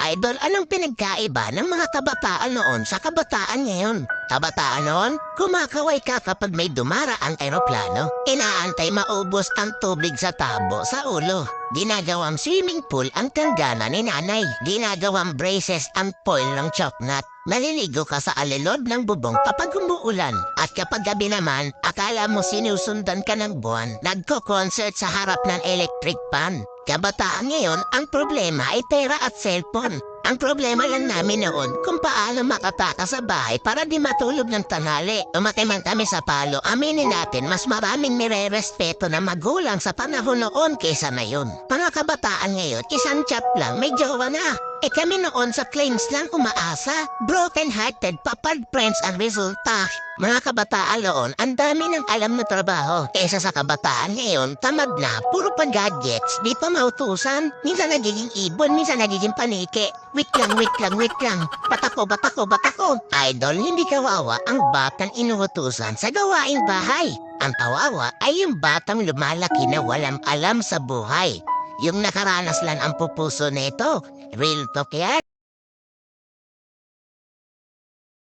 Idol, anong pinagkaiba ng mga kabataan noon sa kabataan ngayon? Kabataan noon, kumakaway ka kapag may dumaraang eroplano. Inaantay maubos ang tubig sa tabo sa ulo. Ginagawang swimming pool ang tanggana ni nanay. Ginagawang braces ang foil ng choknat. Maliligo ka sa alilod ng bubong kapag umuulan. At kapag gabi naman, akala mo sinusundan ka ng buwan. Nagko-concert sa harap ng electric pan. Kabataan ngayon, ang problema ay pera at cellphone. Ang problema lang namin noon kung paano makatakas sa bahay para di matulog ng tanghali. Umati man kami sa palo, aminin natin mas maraming nire-respeto na magulang sa panahon noon kaysa ngayon. Mga kabataan ngayon, isang chat lang, may jowa na. Kami noon sa claims lang umaasa. Broken-hearted, papad friends ang resulta. Mga kabataan noon, ang dami ng alam na trabaho. Kesa sa kabataan ngayon, tamad na, puro pa gadgets, di pa mautusan. Minsan nagiging ibon, minsan nagiging panike. Wait lang. Batako. Idol, hindi kawawa ang batang inuutusan sa gawaing bahay. Ang kawawa ay yung batang lumalaki na walang alam sa buhay. Yung nakaranas lang ang pupuso nito. Real talk yan.